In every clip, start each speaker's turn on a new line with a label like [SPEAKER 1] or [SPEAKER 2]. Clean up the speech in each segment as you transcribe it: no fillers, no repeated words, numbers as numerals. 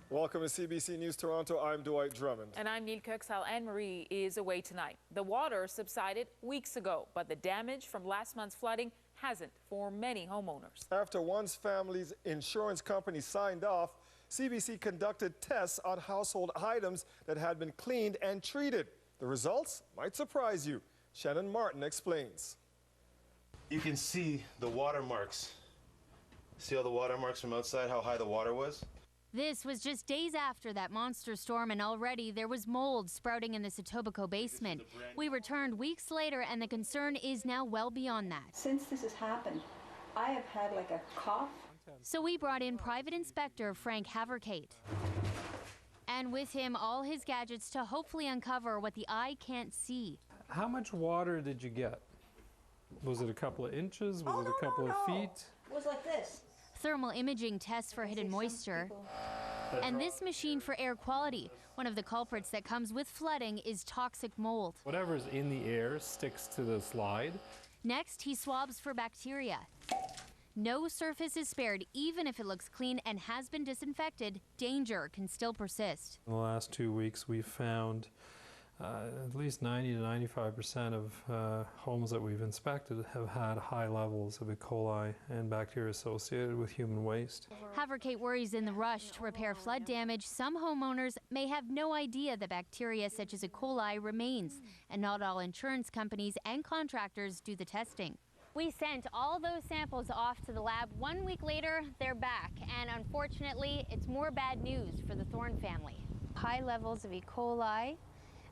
[SPEAKER 1] Welcome to CBC News Toronto. I'm Dwight Drummond.
[SPEAKER 2] And I'm Neil Kirksall. Anne-Marie is away tonight. The water subsided weeks ago, but the damage from last month's flooding hasn't for many homeowners.
[SPEAKER 1] After one's family's insurance company signed off, CBC conducted tests on household items that had been cleaned and treated. The results might surprise you. Shannon Martin explains.
[SPEAKER 3] You can see the watermarks. See all the watermarks from outside, how high the water was?
[SPEAKER 4] This was just days after that monster storm, and already there was mold sprouting in the Etobicoke basement. We returned weeks later, and the concern is now well beyond that.
[SPEAKER 5] Since this has happened, I have had like a cough.
[SPEAKER 4] So we brought in private inspector Frank Haverkate. And with him, all his gadgets to hopefully uncover what the eye can't see.
[SPEAKER 6] How much water did you get? Was it a couple of inches? Was it a couple of feet?
[SPEAKER 5] It was like this.
[SPEAKER 4] Thermal imaging tests for hidden moisture, and this machine for air quality. One of the culprits that comes with flooding is toxic mold.
[SPEAKER 6] Whatever's in the air sticks to the slide.
[SPEAKER 4] Next, he swabs for bacteria. No surface is spared, even if it looks clean and has been disinfected. Danger can still persist.
[SPEAKER 6] In the last 2 weeks, we've found at least 90 to 95% of homes that we've inspected have had high levels of E. coli and bacteria associated with human waste.
[SPEAKER 4] Haverkate worries in the rush to repair flood damage, some homeowners may have no idea that bacteria such as E. coli remains, and not all insurance companies and contractors do the testing. We sent all those samples off to the lab. 1 week later, they're back, and unfortunately, it's more bad news for the Thorne family. High levels of E. coli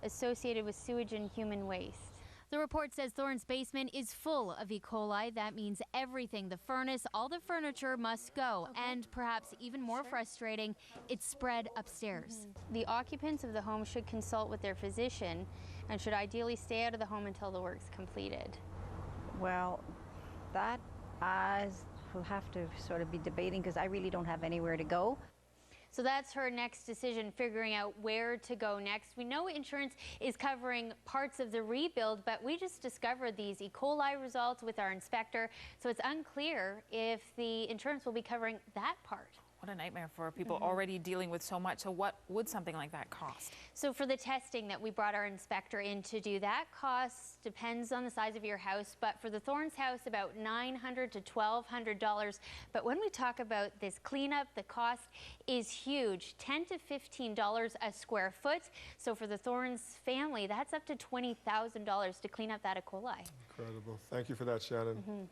[SPEAKER 4] associated with sewage and human waste. The report says Thorne's basement is full of E. coli. That means everything, the furnace, all the furniture must go. And perhaps even more frustrating, it's spread upstairs. The occupants of the home should consult with their physician and should ideally stay out of the home until the work's completed.
[SPEAKER 5] Well, that we'll have to sort of be debating because I really don't have anywhere to go.
[SPEAKER 4] So that's her next decision, figuring out where to go next. We know insurance is covering parts of the rebuild, but we just discovered these E. coli results with our inspector, so it's unclear if the insurance will be covering that part.
[SPEAKER 2] What a nightmare for people already dealing with so much. So what would something like that cost?
[SPEAKER 4] So for the testing that we brought our inspector in to do, that cost depends on the size of your house, but for the Thorne's house, about $900 to $1,200. But when we talk about this cleanup, the cost is huge, $10 to $15 a square foot. So for the Thorne's family, that's up to $20,000 to clean up that E. coli.
[SPEAKER 1] Incredible. Thank you for that, Shannon.